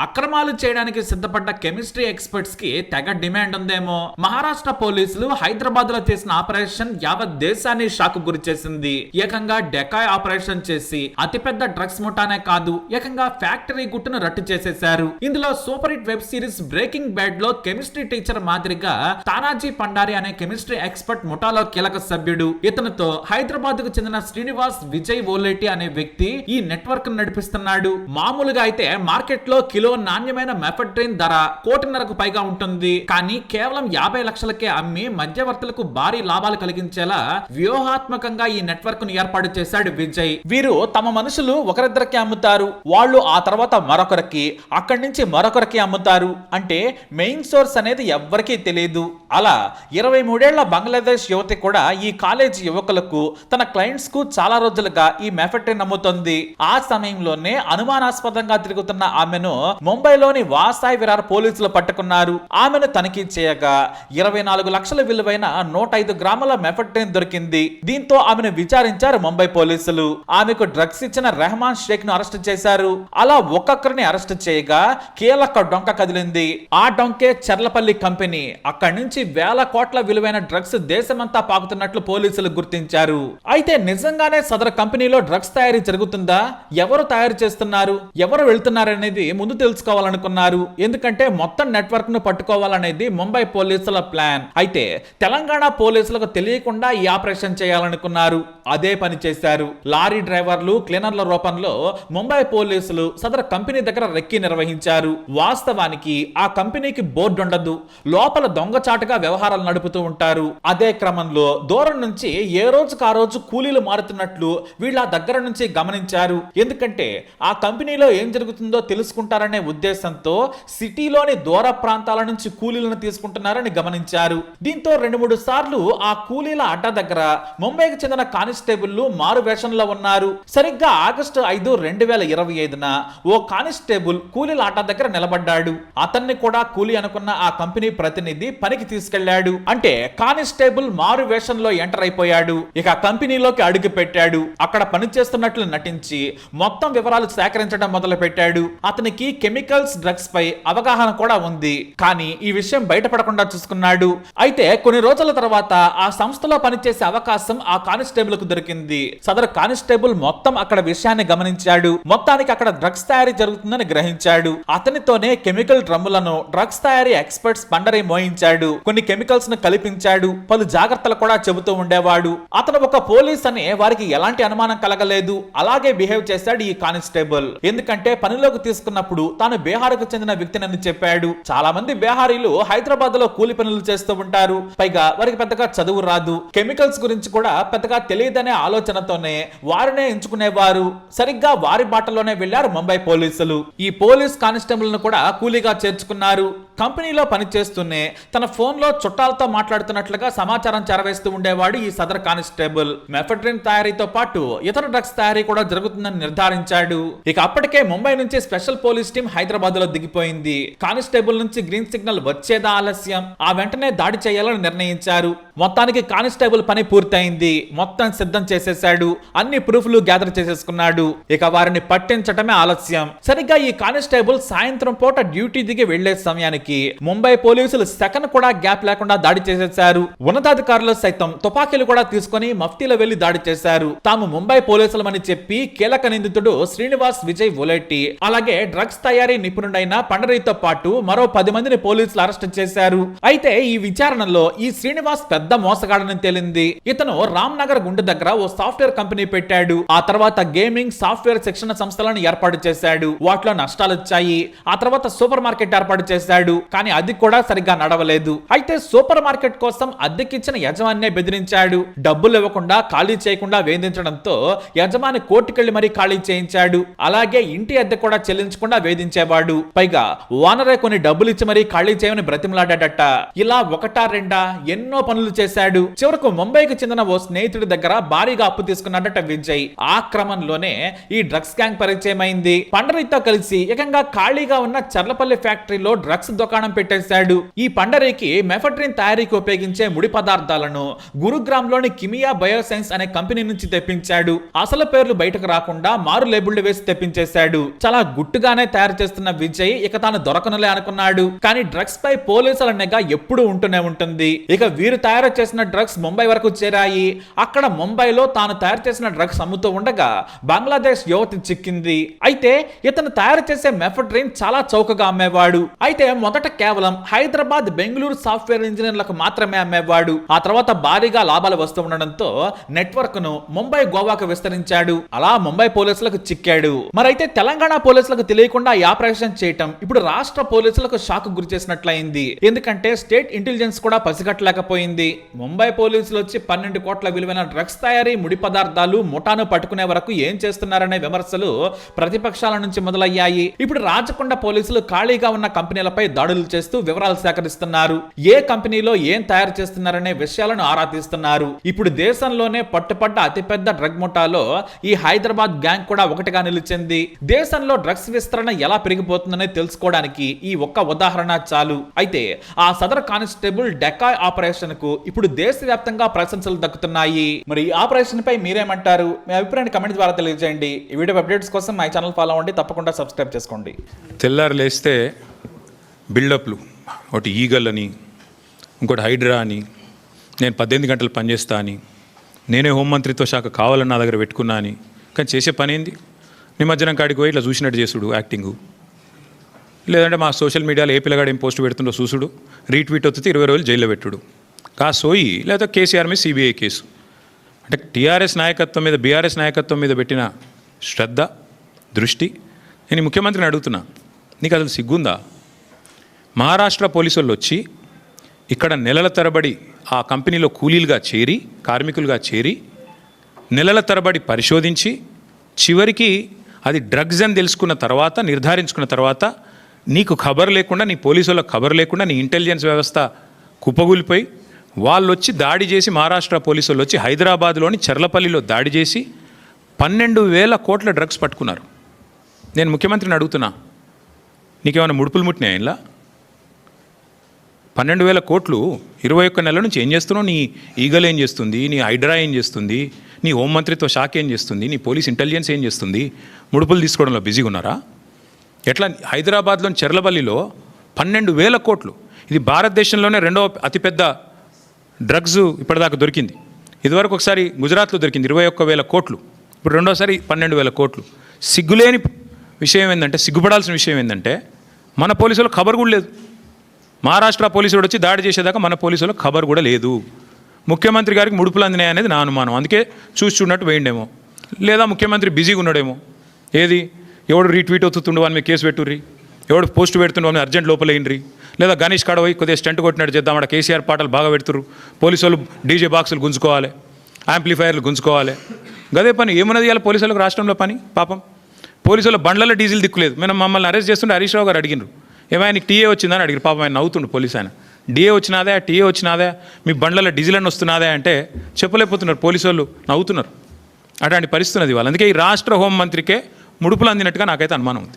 అక్రమాలు చేయడానికి సిద్ధపడ్డ chemistry experts కి తెగ డిమాండ్ ఉందేమో. మహారాష్ట్ర పోలీసులు హైదరాబాద్ లో చేసిన ఆపరేషన్ యావత్ దేశాన్ని షాక్ గురి చేసింది. ఏకంగా డెకాయ్ ఆపరేషన్ చేసి అతిపెద్ద డ్రగ్స్ ముఠానే కాదు, ఏకంగా ఫ్యాక్టరీ గుట్టును రట్టు చేసేశారు. ఇందులో super hit web series breaking bad లో కెమిస్ట్రీ టీచర్ మాదిరిగా తానాజీ పండారి అనే కెమిస్ట్రీ ఎక్స్పర్ట్ ముఠాలో కీలక సభ్యుడు. ఇతనితో హైదరాబాద్ కు చెందిన శ్రీనివాస్ విజయ్ ఓలేటి అనే వ్యక్తి ఈ నెట్వర్క్ నడిపిస్తున్నాడు. మామూలుగా అయితే మార్కెట్ లో కిలో నాణ్యమైన మెఫెడ్రిన్ ధర 1.5 పైగా ఉంటుంది. కానీ కేవలం 50 లక్షలకే అమ్మి మధ్యవర్తులకు భారీ లాభాలు కలిగించేలా వ్యూహాత్మకంగా ఈ నెట్వర్క్ ను ఏర్పాటు చేశాడు విజయ్. వీరు తమ మనుషులు ఒకరిద్దరికి అమ్ముతారు, వాళ్ళు ఆ తర్వాత మరొకరికి, అక్కడి నుంచి మరొకరికి అమ్ముతారు. అంటే మెయిన్ సోర్స్ అనేది ఎవ్వరికీ తెలియదు. అలా 23 ఏళ్ల బంగ్లాదేశ్ యువతి కూడా ఈ కాలేజీ యువకులకు, తన క్లయింట్స్ కు చాలా రోజులుగా ఈ మెఫెడ్రిన్ అమ్ముతుంది. ఆ సమయంలోనే అనుమానాస్పదంగా తిరుగుతున్న ఆమెను ముంబైలోని వాసాయ్ విరార్ పోలీసులు పట్టుకున్నారు. ఆమెను తనిఖీ చేయగా 24 లక్షల విలువైన 105 గ్రాముల మెఫెడ్రిన్ దొరికింది. దీంతో ఆమెను విచారించారు ముంబై పోలీసులు. ఆమెకు డ్రగ్స్ ఇచ్చిన రెహమాన్ షేక్ ను అరెస్ట్ చేశారు. అలా ఒక్కొక్కరిని అరెస్ట్ చేయగా కీలక డొంక కదిలింది. ఆ డొంకే చర్లపల్లి కంపెనీ. అక్కడి నుంచి వేల కోట్ల విలువైన డ్రగ్స్ దేశమంతా పాకుతున్నట్లు పోలీసులు గుర్తించారు. అయితే నిజంగానే సదరు కంపెనీలో డ్రగ్స్ తయారీ జరుగుతుందా, ఎవరు తయారు చేస్తున్నారు, ఎవరు వెళ్తున్నారనేది ముందు తెలుసుకోవాలనుకున్నారు. ఎందుకంటే మొత్తం నెట్వర్క్ ను పట్టుకోవాలనేది ముంబై పోలీసుల ప్లాన్. అయితే తెలంగాణ పోలీసులకు తెలియకుండా ఈ ఆపరేషన్ చేయాలనుకున్నారు. అదే పని చేశారు. లారీ డ్రైవర్లు, క్లీనర్ల రూపంలో ముంబై పోలీసులు సదరు కంపెనీ దగ్గర రెక్కి నిర్వహించారు. వాస్తవానికి ఆ కంపెనీకి బోర్డు ఉండదు, లోపల దొంగచాటుగా వ్యవహారాలు నడుపుతూ ఉంటారు. అదే క్రమంలో దూరం నుంచి ఏ రోజుకు ఆ రోజు కూలీలు మారుతున్నట్లు వీళ్ళ దగ్గర నుంచి గమనించారు. ఎందుకంటే ఆ కంపెనీలో ఏం జరుగుతుందో తెలుసుకుంటారనే ఉద్దేశంతో సిటీలోని దూర ప్రాంతాల నుంచి కూలీలను తీసుకుంటున్నారని గమనించారు. దీంతో 2-3 సార్లు ఆ కూలీల అడ్డ దగ్గర ముంబైకి చెందిన కానిస్టేబుల్లు మారు వేషంలో ఉన్నారు. సరిగ్గా ఆగస్టు 5, 2025న ఓ కానిస్టేబుల్ కూలీల అడ్డ దగ్గర నిలబడ్డాడు. అతన్ని కూడా కూలీ అనుకున్న ఆ కంపెనీ ప్రతినిధి పనికి తీసుకెళ్లాడు. అంటే కానిస్టేబుల్ మారు వేషంలో ఎంటర్ అయిపోయాడు. ఇక కంపెనీలోకి అడుగు పెట్టాడు. అక్కడ పనిచేస్తున్నట్లు నటించి మొత్తం వివరాలు సేకరించడం మొదలు పెట్టాడు. అతనికి కెమికల్స్, డ్రగ్స్ పై అవగాహన కూడా ఉంది. కానీ ఈ విషయం బయటపడకుండా చూసుకున్నాడు. అయితే కొన్ని రోజుల తర్వాత ఆ సంస్థలో పనిచేసే అవకాశం ఆ కానిస్టేబుల్ కు దొరికింది. సదరు కానిస్టేబుల్ మొత్తం అక్కడ విషయాన్ని గమనించాడు. మొత్తానికి అక్కడ డ్రగ్స్ తయారీ జరుగుతుందని గ్రహించాడు. అతనితోనే కెమికల్ డ్రమ్ములను డ్రగ్స్ తయారీ ఎక్స్పర్ట్స్ పండరి మోయించాడు. కొన్ని కెమికల్స్ ను కల్పించాడు. పలు జాగ్రత్తలు కూడా చెబుతూ ఉండేవాడు. అతను ఒక పోలీస్ అని వారికి ఎలాంటి అనుమానం కలగలేదు. అలాగే బిహేవ్ చేశాడు ఈ కానిస్టేబుల్. ఎందుకంటే పనిలోకి తీసుకున్నప్పుడు తాను బీహార్కు చెందిన వ్యక్తినని చెప్పాడు. చాలా మంది బీహారీలు హైదరాబాద్ లో కూలి పనులు చేస్తూ ఉంటారు. పైగా వారికి పెద్దగా చదువు రాదు, కెమికల్స్ గురించి కూడా పెద్దగా తెలియదనే ఆలోచనతోనే వారినే ఎంచుకునేవారు. సరిగ్గా వారి బాటలోనే వెళ్లారు ముంబై పోలీసులు. ఈ పోలీస్ కానిస్టేబుల్ ను కూడా కూలీగా చేర్చుకున్నారు. కంపెనీలో పనిచేస్తూనే తన ఫోన్ లో చుట్టాలతో మాట్లాడుతున్నట్లుగా సమాచారం చేరవేస్తూ ఉండేవాడు ఈ సదర్ కానిస్టేబుల్. మెఫెడ్రిన్ తయారీతో పాటు ఇతర డ్రగ్స్ తయారీ కూడా జరుగుతుందని నిర్ధారించాడు. ఇక అప్పటికే ముంబై నుంచి స్పెషల్ పోలీస్ టీం హైదరాబాద్ లో దిగిపోయింది. కానిస్టేబుల్ నుంచి గ్రీన్ సిగ్నల్ వచ్చేదా ఆలస్యం. ఆ వెంటనే దాడి చేయాలని నిర్ణయించారు. మొత్తానికి కానిస్టేబుల్ పని పూర్తయింది. మొత్తం సిద్ధం చేసేశాడు. అన్ని ప్రూఫ్లు గ్యాదర్ చేసేసుకున్నాడు. ఇక వారిని పట్టించటమే ఆలస్యం. సరిగ్గా ఈ కానిస్టేబుల్ సాయంత్రం పూట డ్యూటీ దిగి వెళ్లే సమయానికి ముంబై పోలీసులు సెకండ్ కూడా గ్యాప్ లేకుండా దాడి చేసేశారు. ఉన్నతాధికారులు సైతం తుపాకీలు కూడా తీసుకుని మఫ్తీలో వెళ్లి దాడి చేశారు. తాము ముంబై పోలీసులమని చెప్పి కీలక నిందితుడు శ్రీనివాస్ విజయ్ ఓలేటి, అలాగే డ్రగ్స్ తయారీ నిపుణుడైన పండరీతో పాటు మరో 10 మందిని పోలీసులు అరెస్ట్ చేశారు. అయితే ఈ విచారణలో ఈ శ్రీనివాస్ పెద్ద మోసగాడని తేలింది. ఇతను రామ్ నగర్ గుండు దగ్గర ఓ సాఫ్ట్వేర్ కంపెనీ పెట్టాడు. ఆ తర్వాత గేమింగ్, సాఫ్ట్వేర్ శిక్షణ సంస్థలను ఏర్పాటు చేశాడు. వాటిలో నష్టాలు వచ్చాయి. ఆ తర్వాత సూపర్ మార్కెట్ ఏర్పాటు చేశాడు. కానీ అది కూడా సరిగ్గా నడవలేదు. అయితే సూపర్ మార్కెట్ కోసం అద్దెకిచ్చిన యజమానినే బెదిరించాడు. డబ్బులు ఇవ్వకుండా, ఖాళీ చేయకుండా వేధించడంతో యజమాని కోర్టుకెళ్లి మరీ ఖాళీ చేయించాడు. అలాగే ఇంటి అద్దె కూడా చెల్లించకుండా వేధించేవాడు. పైగా ఓనరే కొన్ని డబ్బులు ఇచ్చి మరీ ఖాళీ చేయమని బ్రతిమలాడాడట. ఇలా ఒకటా రెండా ఎన్నో పనులు చేశాడు. చివరకు ముంబైకి చెందిన ఓ స్నేహితుడి దగ్గర భారీగా అప్పు తీసుకున్నాడట విజయ్. ఆ క్రమంలోనే ఈ డ్రగ్స్ గ్యాంగ్ పరిచయం అయింది. పండరీతో కలిసి ఏకంగా ఖాళీగా ఉన్న చర్లపల్లి ఫ్యాక్టరీలో డ్రగ్స్ దుకాణం పెట్టేశాడు. ఈ పండరీకి మెఫెడ్రిన్ తయారీకి ఉపయోగించే ముడి పదార్థాలను గురుగ్రామ్ లోని కిమియా బయోసైన్స్ అనే కంపెనీ నుంచి తెప్పించాడు. అసలు పేర్లు బయటకు రాకుండా మారు లేబుళ్లు వేసి తెప్పించేశాడు. చాలా గుట్టుగానే తయారు తయారు చేస్తున్న విజయ్ ఇక తాను దొరకనులే అనుకున్నాడు. కానీ డ్రగ్స్ పై పోలీసుల నిఘా ఎప్పుడూ ఉంటూనే ఉంటుంది. ఇక వీరు తయారు చేసిన డ్రగ్స్ ముంబై వరకు చేరాయి. అక్కడ ముంబైలో తాను తయారు చేసిన డ్రగ్స్ అమ్ముతూ ఉండగా బంగ్లాదేశ్ యువతి చిక్కింది. అయితే ఇతను తయారు చేసే మెఫడ్రిన్ చాలా చౌకగా అమ్మేవాడు. అయితే మొదట కేవలం హైదరాబాద్, బెంగళూరు సాఫ్ట్వేర్ ఇంజనీర్లకు మాత్రమే అమ్మేవాడు. ఆ తర్వాత భారీగా లాభాలు వస్తూ ఉండడంతో నెట్వర్క్ ను ముంబై, గోవాకు విస్తరించాడు. అలా ముంబై పోలీసులకు చిక్కాడు. మరైతే తెలంగాణ పోలీసులకు తెలియకుండా ఈ ఆపరేషన్ చేయటం ఇప్పుడు రాష్ట్ర పోలీసులకు షాక్ గురి చేసినట్లయింది. ఎందుకంటే స్టేట్ ఇంటెలిజెన్స్ కూడా పసిగట్టలేకపోయింది. ముంబై పోలీసులు వచ్చి 12 కోట్ల విలువైన డ్రగ్స్ తయారీ, ముడి పదార్థాలు ముఠాను పట్టుకునే వరకు ఏం చేస్తున్నారనే విమర్శలు ప్రతిపక్షాల నుంచి మొదలయ్యాయి. ఇప్పుడు రాచకొండ పోలీసులు ఖాళీగా ఉన్న కంపెనీలపై దాడులు చేస్తూ వివరాలు సేకరిస్తున్నారు. ఏ కంపెనీలో ఏం తయారు చేస్తున్నారనే విషయాలను ఆరా తీస్తున్నారు. ఇప్పుడు దేశంలోనే పట్టుపడ్డ అతిపెద్ద డ్రగ్ ముఠాలో ఈ హైదరాబాద్ గ్యాంగ్ కూడా ఒకటిగా నిలిచింది. దేశంలో డ్రగ్స్ విస్తరణ ఎలా పెరిగిపోతుందనే తెలుసుకోవడానికి ఈ ఒక్క ఉదాహరణ చాలు. అయితే ఆ సదర్ కానిస్టేబుల్ డెకాయ్ ఆపరేషన్ కు ఇప్పుడు దేశవ్యాప్తంగా ప్రశంసలు దక్కుతున్నాయి. మరి ఈ ఆపరేషన్ పై మీరేమంటారు? మీ అభిప్రాయాన్ని కమెంట్ ద్వారా తెలియజేయండి. ఈ వీడియో అప్డేట్స్ కోసం మై ఛానల్ ఫాలో అవ్వండి, తప్పకుండా సబ్స్క్రైబ్ చేసుకోండి. తెల్లారు లేస్తే బిల్డప్లు, ఒకటి ఈగల్ అని, ఇంకోటి హైడ్రా అని, నేను 18 గంటలు పనిచేస్తా అని, నేనే హోంమంత్రిత్వ శాఖ కావాలని నా దగ్గర పెట్టుకున్నా అని. కానీ చేసే పని ఏంది? నిమజ్జనం కాడికి పోయి ఇట్లా చూసినట్టు చేసుడు యాక్టింగు, లేదంటే మా సోషల్ మీడియాలో ఏ పిల్లగాడు ఏం పోస్ట్ పెడుతుండో చూసుడు, రీట్వీట్ వస్తే 20 రోజులు జైల్లో పెట్టుడు, సోయి లేదా కేసీఆర్ మీద సిబిఐ కేసు. అంటే టీఆర్ఎస్ నాయకత్వం మీద, బీఆర్ఎస్ నాయకత్వం మీద పెట్టిన శ్రద్ధ, దృష్టి. నేను ముఖ్యమంత్రిని అడుగుతున్నా, నీకు అసలు సిగ్గుందా? మహారాష్ట్ర పోలీసు వాళ్ళు వచ్చి ఇక్కడ నెలల తరబడి ఆ కంపెనీలో కూలీలుగా చేరి, కార్మికులుగా చేరి, నెలల తరబడి పరిశోధించి, చివరికి అది డ్రగ్స్ అని తెలుసుకున్న తర్వాత, నిర్ధారించుకున్న తర్వాత, నీకు ఖబర్ లేకుండా, నీ పోలీసు వాళ్ళకి ఖబర్ లేకుండా నీ ఇంటెలిజెన్స్ వ్యవస్థ కుప్పగూలిపోయి వాళ్ళు వచ్చి దాడి చేసి, మహారాష్ట్ర పోలీసు వాళ్ళు వచ్చి హైదరాబాద్లోని చర్లపల్లిలో దాడి చేసి 12,000 కోట్ల డ్రగ్స్ పట్టుకున్నారు. నేను ముఖ్యమంత్రిని అడుగుతున్నా, నీకేమైనా ముడుపులు ముట్టినాయి? ఇలా 12,000 కోట్లు 21 నెలల నుంచి ఏం చేస్తున్నావు? నీ ఈగల్ ఏం చేస్తుంది? నీ హైడ్రా ఏం చేస్తుంది? నీ హోంమంత్రిత్వ శాఖ ఏం చేస్తుంది? నీ పోలీస్ ఇంటెలిజెన్స్ ఏం చేస్తుంది? ముడుపులు తీసుకోవడంలో బిజీగా ఉన్నారా? ఎట్లా? హైదరాబాద్లోని చెర్లపల్లిలో 12,000 కోట్లు. ఇది భారతదేశంలోనే రెండవ అతిపెద్ద డ్రగ్స్ ఇప్పటిదాకా దొరికింది. ఇదివరకు ఒకసారి గుజరాత్లో దొరికింది 21,000 కోట్లు, ఇప్పుడు రెండోసారి 12,000 కోట్లు. సిగ్గులేని విషయం ఏంటంటే, సిగ్గుపడాల్సిన విషయం ఏంటంటే, మన పోలీసులకు ఖబర్ కూడా లేదు. మహారాష్ట్ర పోలీసులు వచ్చి దాడి చేసేదాకా మన పోలీసులకు ఖబర్ కూడా లేదు. ముఖ్యమంత్రి గారికి ముడుపులు అందినాయి అనేది నా అనుమానం. అందుకే చూసి చూడనట్టు వేయండేమో, లేదా ముఖ్యమంత్రి బిజీగా ఉన్నాడేమో. ఏది, ఎవడు రీట్వీట్ అవుతుండు వాని మీద కేసు పెట్టుర్రి, ఎవడు పోస్ట్ పెడుతుండే వాని అర్జెంట్ లోపలేయండి, లేదా గణేష్ కాడ పోయి కొద్దిగా స్టంట్ కొట్టినట్టు చేద్దాం, అక్కడ కేసీఆర్ పాటలు బాగా పెడుతుర్రు, పోలీసు వాళ్ళు డీజే బాక్సులు గుంజుకోవాలి, యాంప్లిఫైర్లు గుంజుకోవాలి. గదే పని ఏమన్నది ఇవాళ పోలీసులకు రాష్ట్రంలో పని? పాపం పోలీసుల బండ్లలో డీజిల్ దిక్కులేదు. మేము మమ్మల్ని అరెస్ట్ చేస్తుంటే హరీష్ రావు గారు అడిగినారు, ఏమైనా నీకు టీఏ వచ్చిందని అడిగారు. పాపం ఆయన నవ్వుతుండు పోలీసు ఆయన. డిఏ వచ్చినాదా, టీఏ వచ్చినాదా, మీ బండ్లలో డీజిల్ అని వస్తున్నాదా అంటే చెప్పలేకపోతున్నారు. పోలీసు వాళ్ళు నవ్వుతున్నారు. అట్లాంటి పరిస్థితి ఉన్నది వాళ్ళు. అందుకే ఈ రాష్ట్ర హోంమంత్రికే ముడుపులు అందినట్టుగా నాకైతే అనుమానం ఉంది.